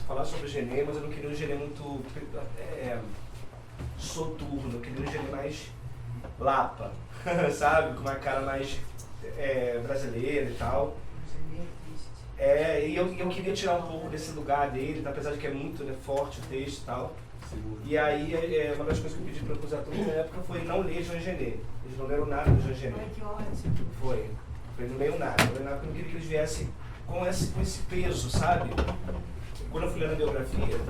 falar sobre o Genê, mas eu não queria um Genê muito soturno, eu queria um Genê mais lapa, sabe? Com uma cara mais brasileira e tal. E eu queria tirar um pouco desse lugar dele, apesar de que é muito forte o texto e tal. E aí, uma das coisas que eu pedi para os atores na época foi não ler Jean Genet. Eles não leram nada do Jean Genet. Ai, que ótimo. Foi. Eles não leram nada. Eu não queria que eles viessem com esse peso, sabe? Quando eu fui lendo a biografia,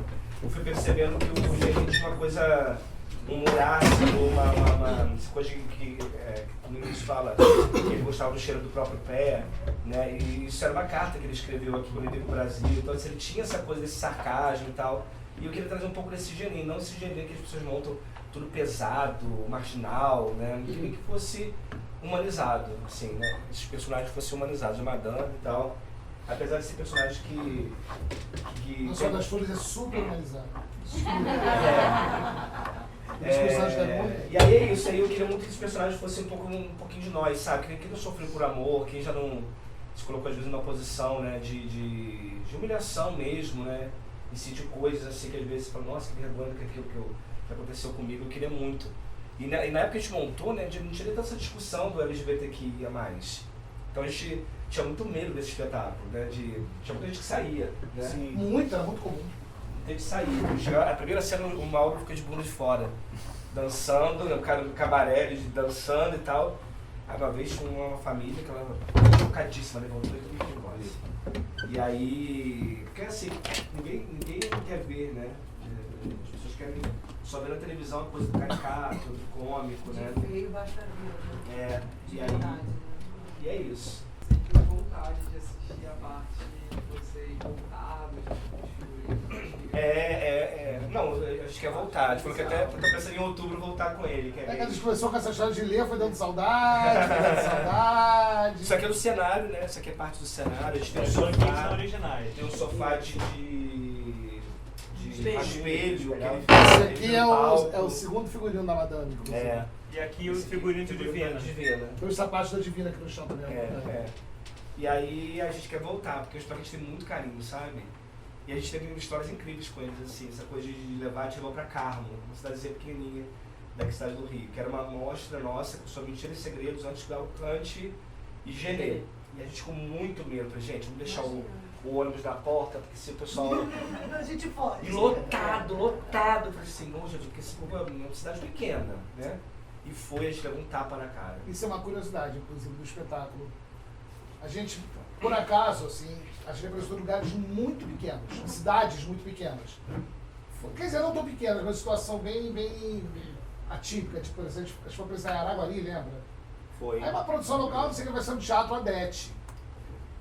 eu fui percebendo que o Genet tinha uma coisa, um ácido, uma coisa que no início fala que ele gostava do cheiro do próprio pé, né? E isso era uma carta que ele escreveu aqui quando ele veio pro Brasil. Então, assim, ele tinha essa coisa desse sarcasmo e tal. E eu queria trazer um pouco desse Genet, não esse Genet que as pessoas montam tudo pesado, marginal, né? Eu queria que fosse humanizado, assim, né? Esses personagens fossem humanizados, a Madame e tal. Apesar de ser personagens que Não só das Flores é super humanizado. E aí é isso, aí eu queria muito que esses personagens fossem um pouquinho de nós, sabe? Quem não sofreu por amor, quem já não se colocou às vezes numa posição, né, de humilhação mesmo, né? E sentir coisas assim que às vezes você fala, nossa, que vergonha que aquilo que aconteceu comigo, eu queria muito. E na época que a gente montou, né, não tinha tanta essa discussão do LGBTQIA+. Então a gente tinha muito medo desse espetáculo, né? Tinha muita gente que saía, né? Sim. Era muito comum. A gente saía. A primeira cena, o Mauro fica de bunda de fora, dançando, né, o cara do cabaré, ele dançando e tal. Aí uma vez com uma família que ela chocadíssima, levantou e todo mundo foi embora. E aí, porque assim, ninguém quer ver, né? As pessoas querem só ver na televisão a coisa do caricato, do cômico, né? Veio basta ver, né? E é isso. Sentiu vontade de assistir a parte de vocês voltados, Não, acho que é voltar. A gente falou que até tô pensando em outubro voltar com ele. Que a gente começou com essa história de ler, foi dando saudade, Isso aqui é do cenário, né? Isso aqui é parte do cenário. A gente tem um são sofá. originais. Tem um sofá de espelho. Esse aqui é o segundo figurino da Madame. Inclusive. E aqui o figurino de Divina. Foi os sapatos da Divina aqui no chão também. E aí a gente quer voltar, porque eu espero que a gente tem muito carinho, sabe? E a gente teve histórias incríveis com eles, assim, essa coisa de levar a gente levou pra Carmo, uma cidadezinha pequenininha da cidade do Rio, que era uma mostra nossa sobre Mentira e Segredos, antes do Alcante e Genê. E a gente com muito medo, gente, vamos deixar o ônibus na porta, porque se o pessoal... A gente pode. E lotado. Eu falei assim, não, gente, porque esse povo é uma cidade pequena, né? E foi, a gente levou um tapa na cara. Isso é uma curiosidade, inclusive, do espetáculo. A gente, por acaso, assim, a gente representou lugares muito pequenos, cidades muito pequenas. Quer dizer, não tão pequenas, mas uma situação bem atípica. Tipo, a gente foi pensar em Araguari, lembra? Foi. Aí uma produção local, não sei o que, vai ser um Teatro Adete.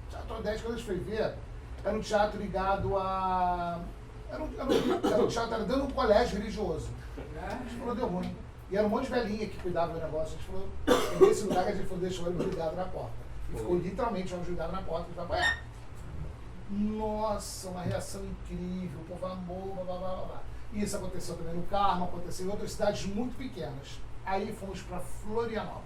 Teatro Adete, quando a gente foi ver, era um teatro ligado a... Era um teatro, era dentro de um colégio religioso. A gente falou, deu ruim. E era um monte de velhinha que cuidava do negócio. A gente falou, é nesse lugar que a gente falou, deixa o ônibus ligado na porta. E ficou literalmente o ônibus ligado na porta e vai apanhar. Nossa, uma reação incrível, o povo amou, blá, blá, blá, blá. Isso aconteceu também no Carmo, aconteceu em outras cidades muito pequenas. Aí fomos para Florianópolis.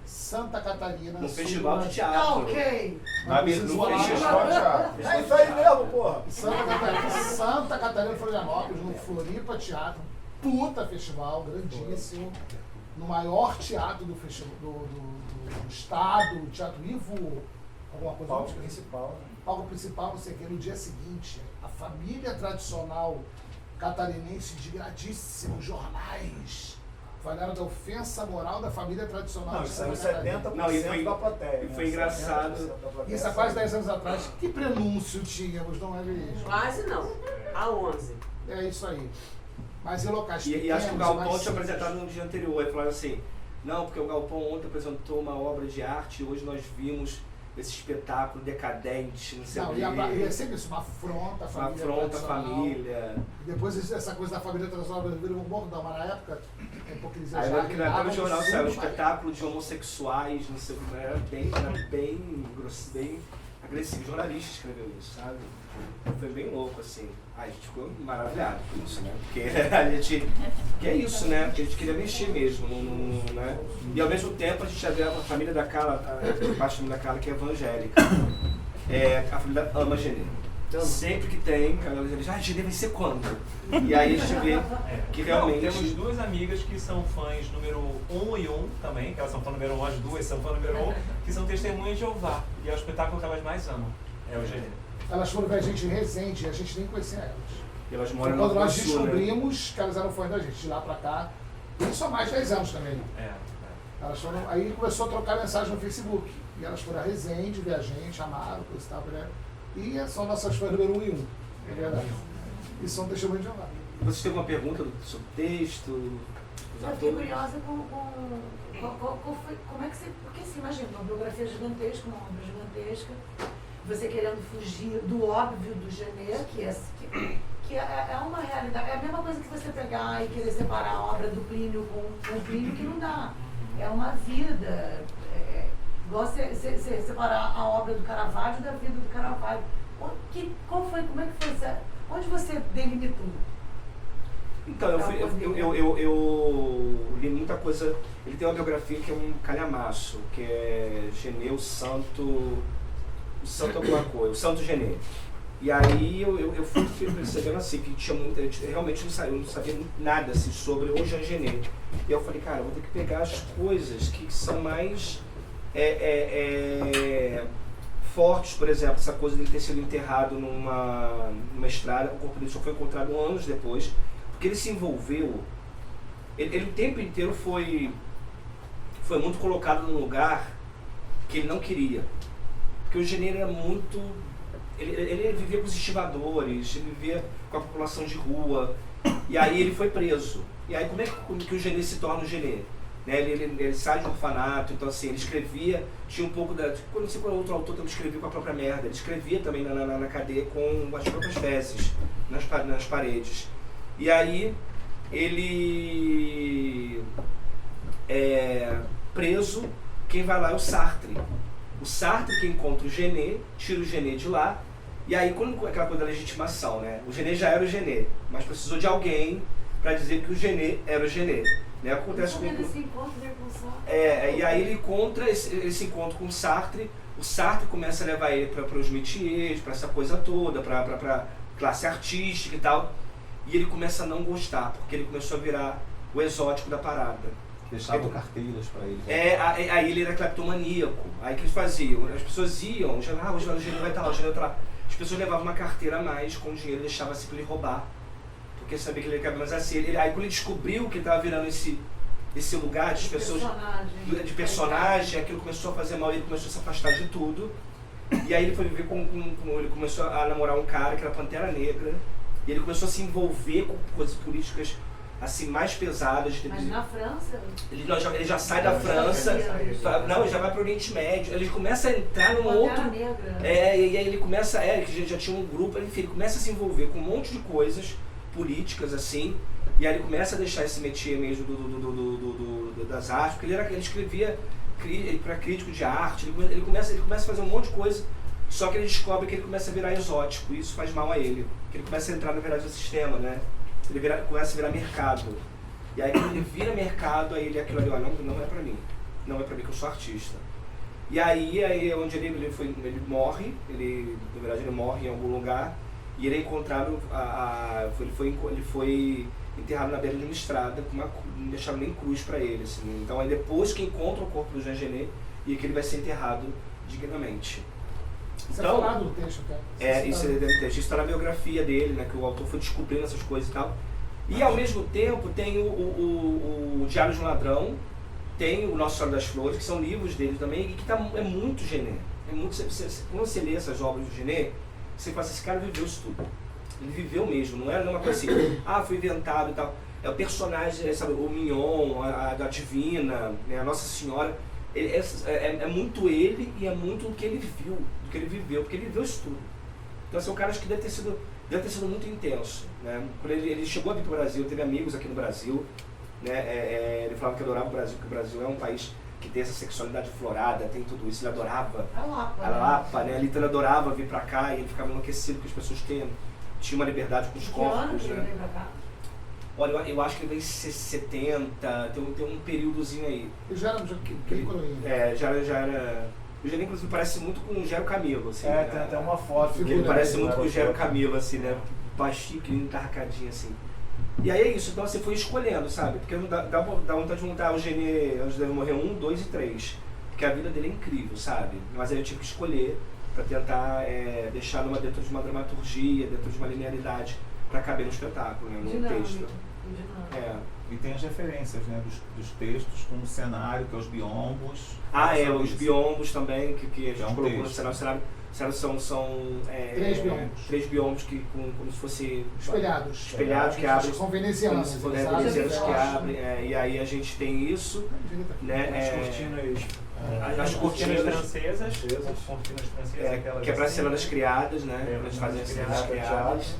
Santa Catarina. No festival de teatro. Ok. No festival de teatro. É isso aí mesmo, porra. Santa Catarina, Florianópolis, no Floripa Teatro. Puta festival, grandíssimo. No maior teatro do estado, Teatro Ivo, alguma coisa. Palco principal. Palco principal, não sei o que. No dia seguinte, a família tradicional catarinense de gradíssimos jornais falaram da ofensa moral da família tradicional. Não, isso aí 70% Não, e foi, da plateia. e foi engraçado. Isso há quase 10 anos atrás. Que prenúncio tínhamos, não é mesmo? Quase não. A 11. É isso aí. Mas em locais E acho que o Galpão mais tinha simples. apresentado no dia anterior. Aí falaram assim, não, porque o Galpão ontem apresentou uma obra de arte e hoje nós vimos esse espetáculo decadente, não sei o Não, quê. e é sempre isso, uma afronta à Uma família. afronta à tradicional. família. Depois essa coisa da família tradicional brasileira virou um bordão, mas na época a hipocrisia Aí já lembro que até no jornal saiu um mas- espetáculo de homossexuais, não sei o que, era bem grosso, bem agressivo. O jornalista escreveu isso, sabe? Foi bem louco, assim. A gente ficou maravilhado com isso, né? Porque a gente... Que é isso, né? Porque a gente queria mexer mesmo, né? E ao mesmo tempo a gente já vê a família da Carla, a parte da família da Carla que é evangélica. A família ama Genê. Sempre que tem, eles dizem, Genê vai ser quando? E aí a gente vê que realmente... Não, temos duas amigas que são fãs número 1 e 1 também, que elas são fã número 1, as duas são fã número 1, que são testemunhas de Jeová. E é o espetáculo que elas mais amam, é o Genê. Elas foram ver a gente em Resende e a gente nem conhecia elas. E elas Foi moram no quando nós Sul, né? descobrimos que elas eram fãs da gente, de lá pra cá. Isso há mais de 10 anos também. Elas foram, aí começou a trocar mensagem no Facebook. E elas foram a Resende, ver a gente, amaram, coisa e tal, né? E são nossas fãs número 1 e 1. É verdade. E são testemunhos de Jeová. Vocês têm alguma pergunta sobre o texto? Eu fiquei curiosa como é que você... Porque assim, imagina, uma biografia gigantesca, uma obra gigantesca, você querendo fugir do óbvio do Genê, que é uma realidade. É a mesma coisa que você pegar e querer separar a obra do Plínio com o Plínio, que não dá. É uma vida. Igual você separar a obra do Caravaggio da vida do Caravaggio. Como é que foi? Onde você delimitou? Então, eu li muita coisa. Ele tem uma biografia que é um calhamaço, que é Genê, o Santo alguma coisa, o Santo Genê. E aí eu fui percebendo assim, que tinha muito, eu realmente não sabia nada assim, sobre o Jean Genet. E eu falei, cara, eu vou ter que pegar as coisas que são mais fortes, por exemplo, essa coisa de ele ter sido enterrado numa estrada, o corpo dele só foi encontrado anos depois, porque ele se envolveu, ele o tempo inteiro foi muito colocado num lugar que ele não queria. Porque o Genê era muito... Ele vivia com os estivadores, ele vivia com a população de rua, e aí ele foi preso. E aí como é que o Genê se torna o Genê? Né? Ele sai de um orfanato, então assim, ele escrevia, tinha um pouco da... Quando não sei qual outro autor também escrevia com a própria merda, ele escrevia também na cadeia com as próprias fezes nas paredes. E aí ele é preso, quem vai lá é o Sartre. O Sartre que encontra o Genê, tira o Genê de lá, e aí quando aquela coisa da legitimação, né? O Genê já era o Genê, mas precisou de alguém para dizer que o Genê era o Genê. Né? Acontece com esse encontro com o Sartre. E aí ele encontra esse encontro com o Sartre começa a levar ele para os métiers, para essa coisa toda, para classe artística e tal, e ele começa a não gostar, porque ele começou a virar o exótico da parada. Deixavam carteiras para ele. Aí ele era cleptomaníaco. Aí o que eles faziam? As pessoas iam, hoje o Genê vai estar lá, o Genê vai estar lá. As pessoas levavam uma carteira a mais com o dinheiro e deixavam assim para ele roubar. Porque sabia que ele ia mais assim. Aí quando ele descobriu que ele estava virando esse lugar de pessoas. De personagem, aquilo começou a fazer mal, ele começou a se afastar de tudo. E aí ele foi viver ele começou a namorar um cara que era Pantera Negra. E ele começou a se envolver com coisas políticas assim, mais pesadas. Mas na França? Ele já sai da França, ele já vai para o Oriente Médio, ele começa a entrar num outro... Negra. E aí ele começa, que já tinha um grupo, enfim, ele começa a se envolver com um monte de coisas políticas, assim, e aí ele começa a deixar esse métier mesmo das artes, porque ele escrevia para crítico de arte, ele começa a fazer um monte de coisa, só que ele descobre que ele começa a virar exótico, e isso faz mal a ele, porque ele começa a entrar, na verdade, no sistema, né? Ele começa a virar mercado. E aí quando ele vira mercado, aí ele aquilo ali, não é pra mim. Não é pra mim que eu sou artista. E aí é onde ele morre, na verdade ele morre em algum lugar, e ele é encontrado, ele foi enterrado na beira de uma estrada, não deixaram nem cruz pra ele. Assim. Então é depois que encontra o corpo do Jean Genet, e que ele vai ser enterrado dignamente. Isso então, é falado no texto, cara. Isso está na biografia dele, né, que o autor foi descobrindo essas coisas e tal. E ao mesmo tempo tem o Diário de um Ladrão, tem o Nossa Senhora das Flores, que são livros dele também, e que é muito Genê. Quando você lê essas obras do Genê, você fala assim, esse cara viveu isso tudo. Ele viveu mesmo, não era uma coisa assim, foi inventado e tal. É o personagem, sabe, o Mignon, a Divina, né, a Nossa Senhora. É muito ele e é muito o que ele viu, do que ele viveu, porque ele viveu isso tudo. Então são caras que deve ter sido muito intenso. Né? Quando ele chegou a vir para o Brasil, teve amigos aqui no Brasil, né? Ele falava que adorava o Brasil, porque o Brasil é um país que tem essa sexualidade florada, tem tudo isso, ele adorava. A Lapa, né? Ele adorava vir para cá e ele ficava enlouquecido que as pessoas tinham uma liberdade com os corpos. Que ano que ele veio pra cá? Olha, eu acho que ele veio em 70, tem um períodozinho aí. Ele já era coroinha. Já era O Gene, inclusive, parece muito com o Gero Camilo, assim. É, né? tem até uma foto. Porque ele parece muito com o Gero Camilo, assim, né? Baixinho, entarracadinho, assim. E aí é isso, então você foi escolhendo, sabe? Porque dá vontade de montar o Gene Antes Deve Morrer 1, 2 e 3. Porque a vida dele é incrível, sabe? Mas aí eu tive que escolher para tentar deixar dentro de uma dramaturgia, dentro de uma linearidade, para caber no espetáculo, né? No texto. E tem as referências, né, dos textos com o cenário, que é os biombos. Os biombos também, que a gente colocou no cenário. O cenário são 3 biombos. 3 biombos que como se fosse Espelhados. Que abrem. São venezianos. Venezianos que abrem. E aí a gente tem isso, né? As cortinas francesas, Que é para a cena das criadas, né? Eles fazem a cena das criadas.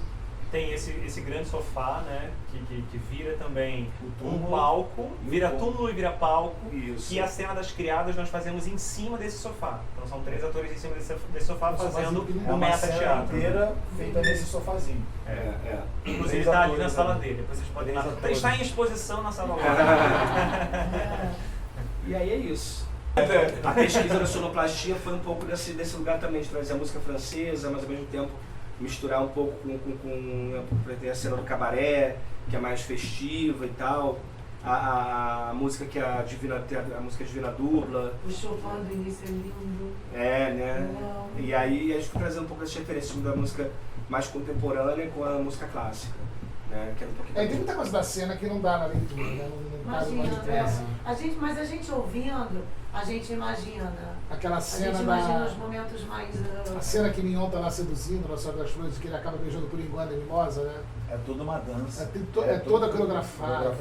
Tem esse grande sofá, né? Que vira também um palco, vira túmulo e vira palco. Isso. E a cena das criadas nós fazemos em cima desse sofá. Então são 3 atores em cima desse sofá fazendo um meta-teatro. Inteira feita nesse sofazinho. Inclusive está ali na sala dele. Depois vocês podem ir lá. Está em exposição na sala lá. E aí é isso. A pesquisa da sonoplastia foi um pouco desse lugar também, de trazer a música francesa, mas ao mesmo tempo misturar um pouco com a cena do cabaré, que é mais festiva e tal. A música que a música Divina dubla. O Chopin do início é lindo. Né? E aí a gente foi trazendo um pouco essa referência da música mais contemporânea com a música clássica. Né? Que é um pouquinho tem muita coisa da cena que não dá na leitura, né? Mas a gente ouvindo, a gente imagina. Aquela cena a gente imagina os momentos mais... A cena que Mignon tá lá seduzindo, na Senhora das Flores, que ele acaba beijando por engano a mimosa, né? É toda uma dança. É toda coreografada.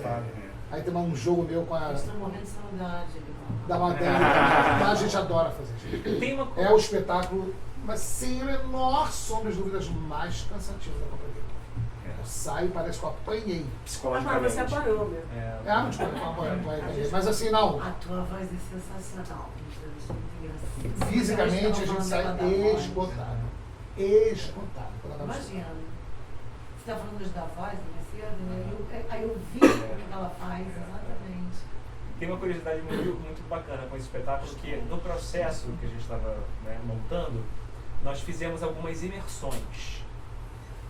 Aí tem um jogo meu com a... Eles estão morrendo de saudade. Da matéria. A gente adora fazer isso. É o espetáculo, mas sem a menor sombra de dúvidas, mais cansativo da companhia. Eu saio e parece que eu apanhei. Mas você apanhou, meu. Mas assim, não. A tua voz é sensacional. Fisicamente a gente sai esgotado. Imagina. Você está falando da voz, né? Aí eu vi o que ela faz, exatamente. Tem uma curiosidade muito bacana com esse espetáculo, que no processo que a gente estava montando, nós fizemos algumas imersões.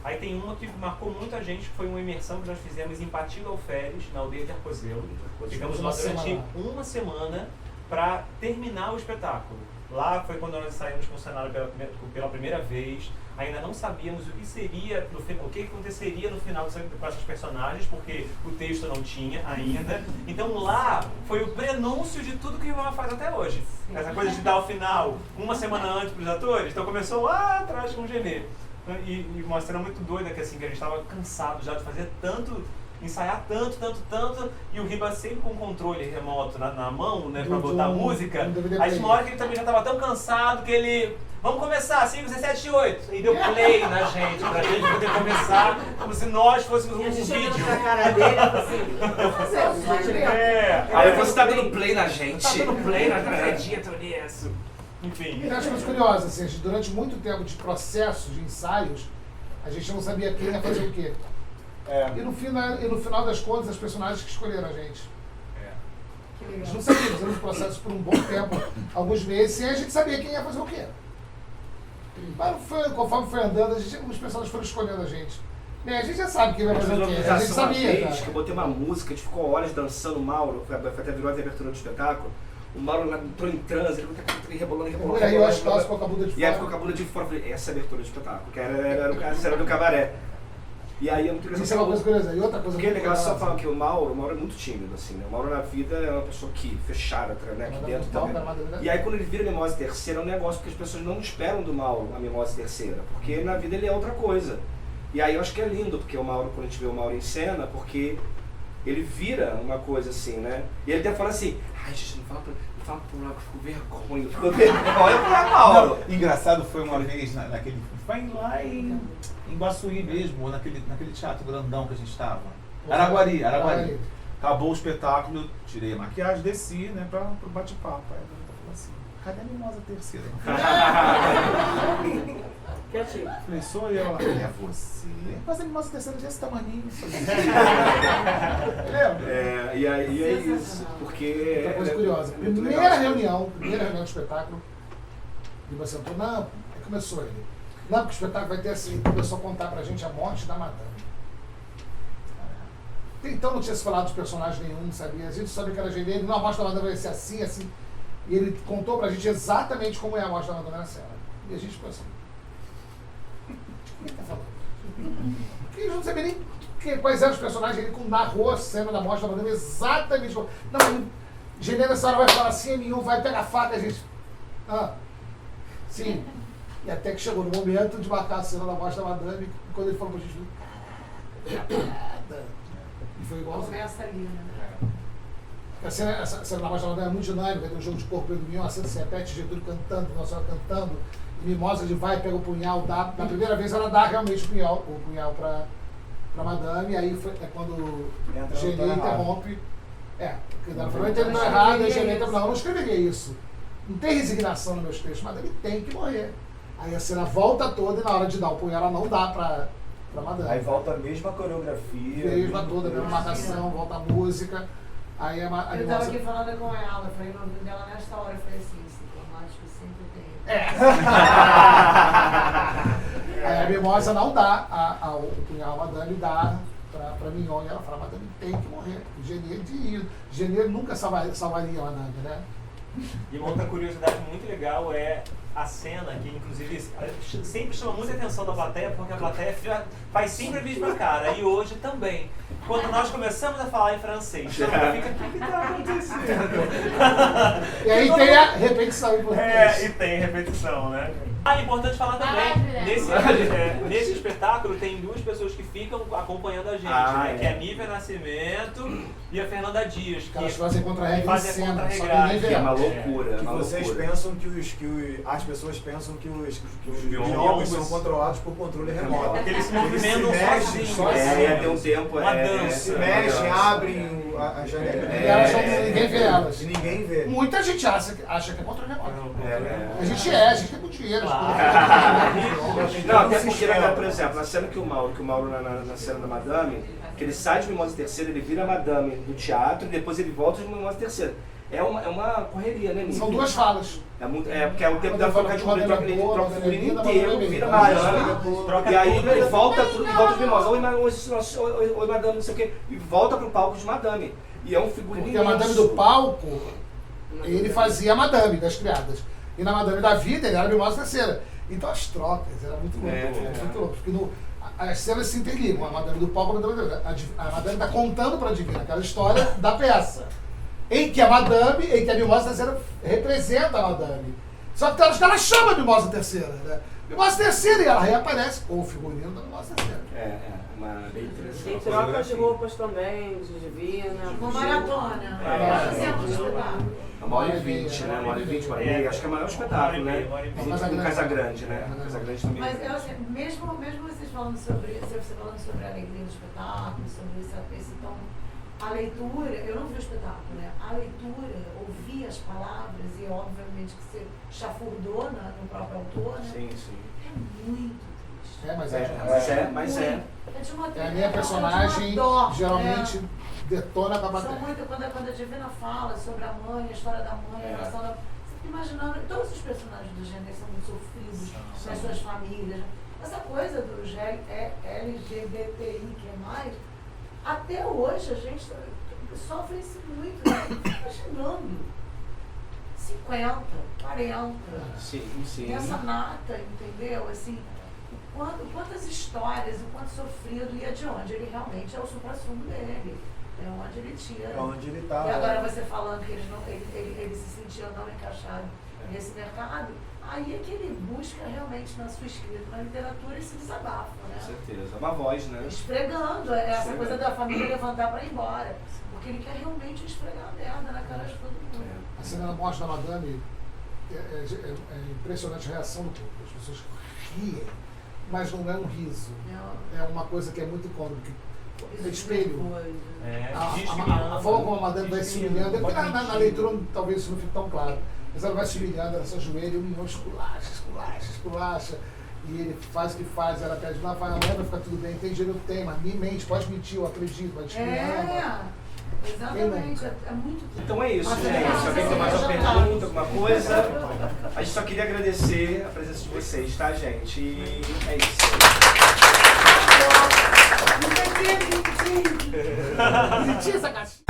Aí tem uma que marcou muito a gente, que foi uma imersão que nós fizemos em Patilha Alferes, na aldeia de Arcozelo. Ficamos lá durante uma semana para terminar o espetáculo. Lá foi quando nós saímos com o cenário pela primeira vez. Ainda não sabíamos o que seria, o que aconteceria no final para essas personagens, porque o texto não tinha ainda. Então lá foi o prenúncio de tudo que o Ivan faz até hoje. Essa coisa de dar o final uma semana antes para os atores. Então começou lá atrás com o Genê. E uma cena muito doida, que assim, que a gente estava cansado já de fazer tanto, ensaiar tanto, e o Riba sempre com o controle remoto na mão, né, pra botar a música. Aí uma hora que ele também já estava tão cansado que ele... Vamos começar, 5, 6, 7, 8. E deu play na gente, pra gente poder começar como se nós fôssemos um vídeo. Pra cara dele, assim, Aí você tá dando play na gente. Tá dando play na acredito nisso. Enfim. E acho coisa curiosa, assim, durante muito tempo de processo, de ensaios, a gente não sabia quem ia fazer o quê. E no final das contas, as personagens que escolheram a gente. A gente não sabia, fizemos o processo por um bom tempo, alguns meses, e a gente sabia quem ia fazer o quê. Mas conforme foi andando, os personagens foram escolhendo a gente. A gente já sabe quem vai fazer o quê. A gente sabia. Que eu botei uma música, a gente ficou horas dançando o Mauro, até virou a abertura do espetáculo. O Mauro entrou em transe, ele rebolando. E aí eu acho que ela ficou com a bunda de fora. E aí ficou com a bunda de fora, eu falei, essa é a abertura do espetáculo, que era a cena do cabaré. E aí é muito Isso é uma coisa curiosa. E outra coisa porque é legal só falar que o Mauro é muito tímido, assim, né? O Mauro na vida é uma pessoa que fechada, né? Aqui dentro também. E aí quando ele vira mimose terceira é um negócio que as pessoas não esperam do Mauro a mimose terceira, porque na vida ele é outra coisa. E aí eu acho que é lindo, porque o Mauro, quando a gente vê o Mauro em cena, porque ele vira uma coisa assim, né? E ele até fala assim, ai gente, não fala pro Mauro, ficou vergonha pra Mauro. Não, engraçado foi uma vez naquele. Foi lá em Guaçuí mesmo, naquele teatro grandão que a gente estava. Araguari. Acabou o espetáculo, eu tirei a maquiagem, desci, né, pro bate-papo. Aí eu falei assim, cadê a mimosa terceira? Quietinho. Falei, sou eu. Ela falou, é você. Mas a mimosa terceira já é esse tamaninho. E aí é isso, porque... Outra coisa curiosa, primeira reunião do espetáculo, E você sentou, não, aí começou ele. Não, porque o espetáculo vai ter assim, começou a contar pra gente a morte da madame. Então não tinha se falado de personagem nenhum, sabia? A gente sabia que era Geneira, não, a morte da madame vai ser assim, assim. E ele contou pra gente exatamente como é a morte da madame na cena. E a gente ficou assim. O que ele tá falando? Porque a gente não sabia nem quais eram os personagens, ele narrou a cena da morte da madame exatamente como. Não, Geneira, essa hora vai falar assim, nenhum vai pegar a faca, a gente. Ah, sim. E até que chegou no momento de marcar a cena da morte da madame, quando ele falou pra gente, caraca, e foi igual. Começa ali, né? Essa cena da morte da madame é muito dinâmica, tem um jogo de corpo do Mignon, a cena se repete, Getúlio cantando, Nossa Senhora cantando, e Mimosa ele vai, pega o punhal, dá. Na primeira vez ela dá realmente o punhal pra madame, e aí é quando Geneira interrompe. Porque ela falou, entendeu errado, e Geneira falou, não, eu não escreveria isso. Não tem resignação nos meus textos, madame tem que morrer. Aí a cena volta toda e na hora de dar o punhal ela não dá pra madame. Aí volta a mesma coreografia. Mesma toda, a mesma marcação, volta a música. Aí Eu tava aqui falando com ela, eu falei no ouvido dela nesta hora, eu falei assim, sintomático sempre tem. Aí a Mimosa não dá o punhal à madame, dá pra Mignon, e ela fala, madame tem que morrer. Geneira nunca salvaria a madame, né? E uma outra curiosidade muito legal é a cena, que inclusive sempre chama muita atenção da plateia, porque a plateia faz sempre a mesma cara, e hoje também. Quando nós começamos a falar em francês, todo mundo fica, o que está acontecendo? E aí tem a repetição em português. E tem repetição, né? É importante falar também, nesse espetáculo tem duas pessoas que ficam acompanhando a gente, né? Que é a Nívia Nascimento e a Fernanda Dias. Que elas fazem contra-regra em fazem cena, só que contra-regragem. ninguém vê. É uma loucura. Que uma vocês loucura. pensam as pessoas pensam que os biomas são controlados por controle remoto. Porque eles se movimentam sozinhos. Tem um tempo. Uma dança. Se mexem, abrem a janela. E elas ninguém vê elas. E ninguém vê. Muita gente acha que é contra remoto. É. A gente tem muito dinheiro. Não, até porque, por exemplo, na cena que o Mauro na cena da Madame, que ele sai de Mimosa Terceira, ele vira Madame do teatro e depois ele volta de Mimosa Terceira. É uma correria, né, Nívia? São duas falas. Porque é o tempo da troca de figurino, ele troca o figurino inteiro, vira Madame. Madame, e aí ele volta de Mimosa, oi Madame, não sei o quê, e volta pro palco de Madame. E é um figurino Porque a Madame do palco, ele fazia a Madame das criadas. E na Madame da Vida, ele era a Mimosa Terceira. Então as trocas, era muito louco, muito louco. Porque as cenas se interligam, a Madame do palco e a Madame da Vida. A Madame está contando para a Divina aquela história da peça. Em que a Mimosa Terceira representa a Madame. Só que tem horas que ela chama a Mimosa Terceira, né? Mimosa Terceira, e ela reaparece com o figurino da Mimosa Terceira. Bem interessante. Tem trocas de roupas também, de Divina. Uma maratona. Fazemos espetáculo. 1h20, né? 1h20, 1h30. Acho que é o maior espetáculo, né? No Casagrande, né? Casagrande também. Mas eu, assim, mesmo vocês falando sobre a alegria do espetáculo, sobre esse tom, a leitura, eu não vi o espetáculo, né? A leitura, ouvir as palavras e obviamente que você chafurdou no próprio autor, né? Sim. É muito triste. Mas é. A minha personagem geralmente detona com a São plateia. muito, quando a Divina fala sobre a mãe, a história da mãe, a relação da... Você fica imaginando, todos os personagens do gênero são muito sofridos nas suas famílias. Essa coisa do LGBTI, que é mais, até hoje a gente sofre isso muito, né? Tá chegando 50, 40. Sim. Essa nata, entendeu? Assim, quantas histórias, o quanto sofrido e é de onde ele realmente é o supra-sumo dele. É onde ele tira. É onde ele tá. E agora você falando que ele se sentia não encaixado nesse mercado, aí é que ele busca realmente na sua escrita, na literatura, esse desabafo, né? Com certeza. É uma voz, né? Esfregando, essa coisa da família levantar para ir embora. Porque ele quer realmente esfregar a merda na cara de todo mundo. A cena da morte da Madame é impressionante a reação do público. As pessoas riem, mas não é um riso. É uma coisa que é muito cômica. É espelho. A forma como a Madame vai se humilhando, porque na leitura talvez isso não fique tão claro. Mas ela vai se humilhando, ela se ajoelha e o Mignon esculacha. E ele faz o que faz, ela pede, não, vai ficar tudo bem, tem dinheiro, tem, mas me mente, pode mentir, eu acredito, mas te ama. Exatamente, é muito. Então é isso, Mas gente. também Se alguém tem mais uma você pergunta, alguma coisa, a gente só queria agradecer a presença de vocês, tá, gente? E é isso. Não tem que mentir. Mentir essa caixinha.